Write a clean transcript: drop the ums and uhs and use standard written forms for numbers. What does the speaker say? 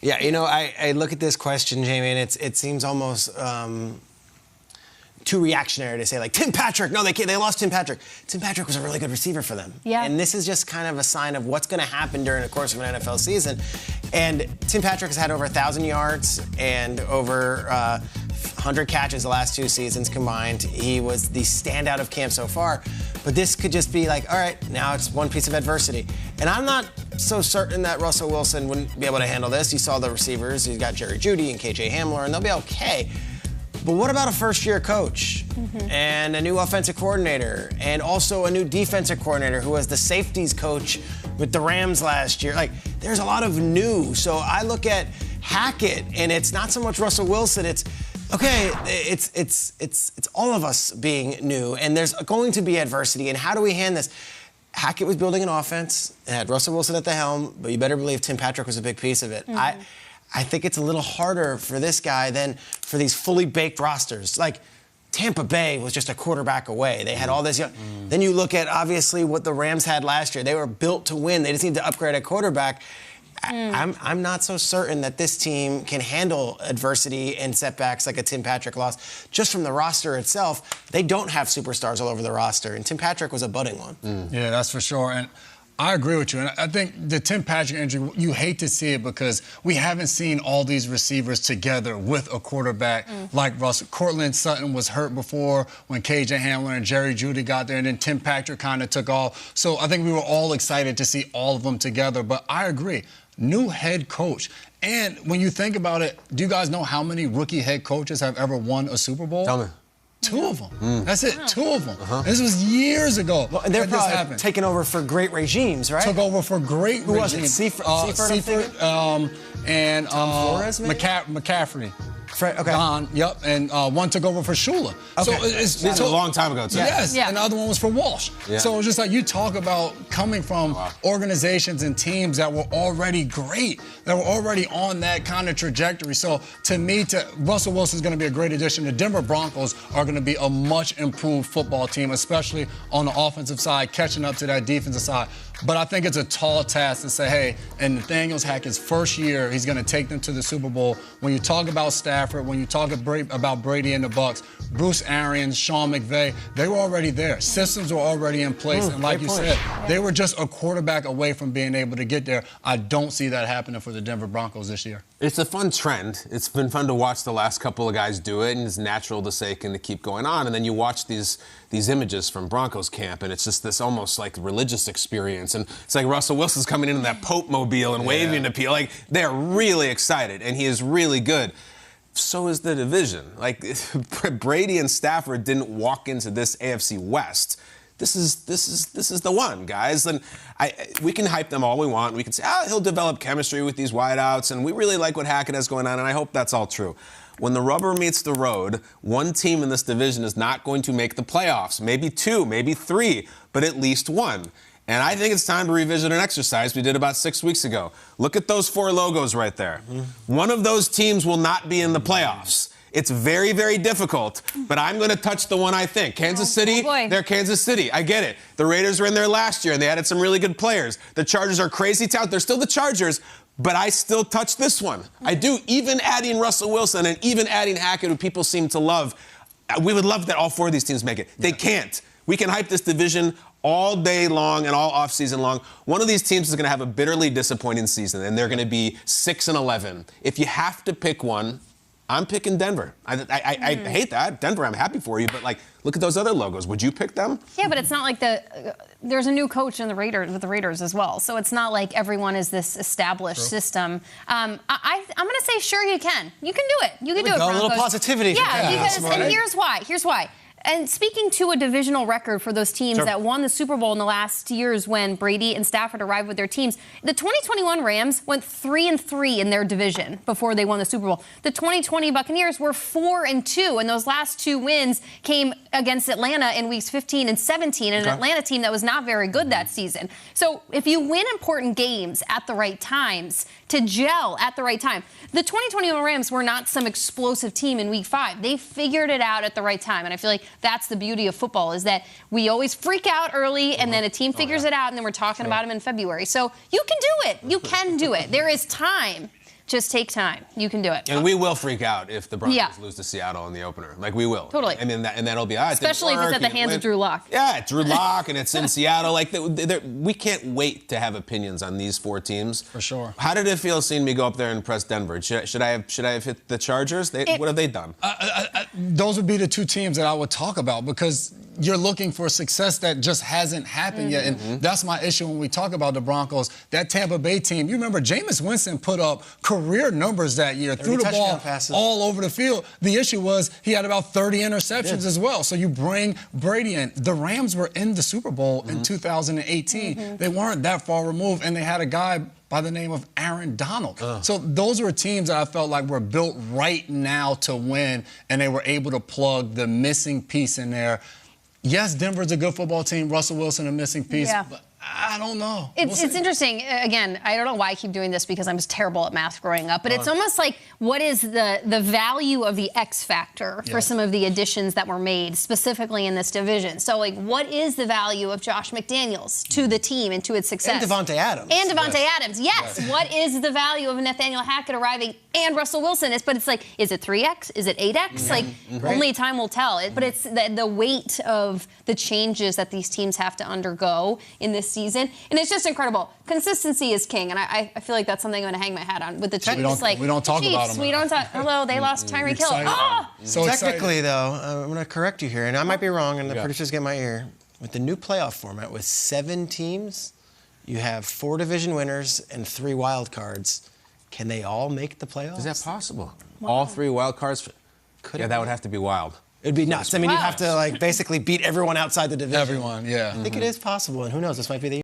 Yeah, I look at this question, Jamie, and it seems almost too reactionary to say, like, Tim Patrick. No, they lost Tim Patrick. Tim Patrick was a really good receiver for them. Yeah. And this is just kind of a sign of what's going to happen during the course of an NFL season. And Tim Patrick has had over 1,000 yards and over 100 catches the last 2 seasons combined. He was the standout of camp so far. But this could just be like, all right, now it's one piece of adversity. And I'm not so certain that Russell Wilson wouldn't be able to handle this. You saw the receivers. He's got Jerry Jeudy and KJ Hamler, and they'll be okay. But what about a first-year coach and a new offensive coordinator and also a new defensive coordinator who was the safeties coach with the Rams last year? Like, there's a lot of new. So I look at Hackett, and it's not so much Russell Wilson. It's okay. It's all of us being new, and there's going to be adversity. And how do we hand this? Hackett was building an offense and had Russell Wilson at the helm, but you better believe Tim Patrick was a big piece of it. I think it's a little harder for this guy than for these fully baked rosters. Like, Tampa Bay was just a quarterback away. They had all this young. Then you look at, obviously, what the Rams had last year. They were built to win. They just need to upgrade a quarterback. I'm not so certain that this team can handle adversity and setbacks like a Tim Patrick loss. Just from the roster itself, they don't have superstars all over the roster, and Tim Patrick was a budding one. Yeah, that's for sure. And I agree with you. And I think the Tim Patrick injury, you hate to see it because we haven't seen all these receivers together with a quarterback like Russell. Cortland Sutton was hurt before when KJ Hamler and Jerry Jeudy got there, and then Tim Patrick kind of took off. So I think we were all excited to see all of them together. But I agree. New head coach. And when you think about it, do you guys know how many rookie head coaches have ever won a Super Bowl? Tell me. 2 of them. That's it, 2 of them. This was years ago. Well, and they're probably taking over for great regimes, right? Took over for great regimes. Who was it? Seifert and Flores, maybe? McCaffrey. Okay. Yep, and one took over for Shula. Okay. So it's a long time ago, too. Yes, and the other one was for Walsh. Yeah. So it's just like you talk about coming from organizations and teams that were already great, that were already on that kind of trajectory. So to me, Russell Wilson's going to be a great addition. The Denver Broncos are going to be a much improved football team, especially on the offensive side, catching up to that defensive side. But I think it's a tall task to say, hey, in Nathaniel Hackett's first year, he's going to take them to the Super Bowl. When you talk about Stafford, when you talk about Brady and the Bucs, Bruce Arians, Sean McVay, they were already there. Systems were already in place. And like you said, they were just a quarterback away from being able to get there. I don't see that happening for the Denver Broncos this year. It's a fun trend. It's been fun to watch the last couple of guys do it, and it's natural to say, can it keep going on? And then you watch these images from Broncos camp, and it's just this almost like religious experience. And it's like Russell Wilson's coming in that Pope mobile and waving to people. Like, they're really excited, and he is really good. So is the division. Like, Brady and Stafford didn't walk into this AFC West. This is the one, guys. And we can hype them all we want. We can say, he'll develop chemistry with these wideouts, and we really like what Hackett has going on, and I hope that's all true. When the rubber meets the road, one team in this division is not going to make the playoffs. Maybe 2, maybe 3, but at least 1. And I think it's time to revisit an exercise we did about 6 weeks ago. Look at those 4 logos right there. One of those teams will not be in the playoffs. It's very, very difficult, but I'm going to touch the one I think. Kansas City, they're Kansas City. I get it. The Raiders were in there last year, and they added some really good players. The Chargers are crazy talented. They're still the Chargers, but I still touch this one. I do, even adding Russell Wilson and even adding Hackett, who people seem to love. We would love that all 4 of these teams make it. They can't. We can hype this division all day long and all offseason long. One of these teams is going to have a bitterly disappointing season, and they're going to be 6-11. If you have to pick one, I'm picking Denver. I hate that. Denver, I'm happy for you, but, like, look at those other logos. Would you pick them? Yeah, but it's not like there's a new coach in the Raiders as well. So it's not like everyone is this established system. I'm going to say, sure, you can. You can do it. You can do it, Broncos. A little positivity. Yeah, because, and here's why. And speaking to a divisional record for those teams that won the Super Bowl in the last years when Brady and Stafford arrived with their teams, the 2021 Rams went 3-3 in their division before they won the Super Bowl. The 2020 Buccaneers were 4-2, and those last 2 wins came against Atlanta in weeks 15 and 17, an Atlanta team that was not very good that season. So if you win important games at the right times, to gel at the right time. The 2021 Rams were not some explosive team in week 5. They figured it out at the right time. And I feel like that's the beauty of football, is that we always freak out early and then a team figures it out, and then we're talking about them in February. So you can do it. You can do it. There is time Just take time. You can do it. And we will freak out if the Broncos lose to Seattle in the opener. Like, we will. Totally. And then that'll be, especially if it's at the hands of Drew Lock. Yeah, Drew Lock, and it's in Seattle. Like, we can't wait to have opinions on these 4 teams. For sure. How did it feel seeing me go up there and press Denver? Should I have hit the Chargers? What have they done? Those would be the 2 teams that I would talk about, because you're looking for success that just hasn't happened yet. And that's my issue when we talk about the Broncos. That Tampa Bay team, you remember Jameis Winston put up career numbers that year, threw the ball all over the field. The issue was he had about 30 interceptions as well. So you bring Brady in. The Rams were in the Super Bowl in 2018. They weren't that far removed, and they had a guy by the name of Aaron Donald. So those were teams that I felt like were built right now to win, and they were able to plug the missing piece in there. Yes, Denver's a good football team. Russell Wilson, a missing piece. But I don't know. It's interesting. Again, I don't know why I keep doing this, because I was terrible at math growing up. But it's almost like, what is the value of the X factor for some of the additions that were made, specifically in this division? So, like, what is the value of Josh McDaniels to the team and to its success? And Devontae Adams. And Devontae Adams, yes. What is the value of Nathaniel Hackett arriving and Russell Wilson? But it's like, is it 3X? Is it 8X? Like, only time will tell. But it's the weight of the changes that these teams have to undergo in this season. And it's just incredible. Consistency is king. And I feel like that's something I'm going to hang my hat on with the Chiefs. We don't talk about them. We don't talk. Hello, they lost Tyreek Hill. So technically, though, I'm going to correct you here, and I might be wrong, and the producers get my ear. With the new playoff format, with 7 teams, you have 4 division winners and 3 wild cards. Can they all make the playoffs? Is that possible? All 3 wild cards? Yeah, that would have to be wild. It'd be nuts. I mean, you'd have to, like, basically beat everyone outside the division. Everyone, yeah. I think it is possible, and who knows, this might be the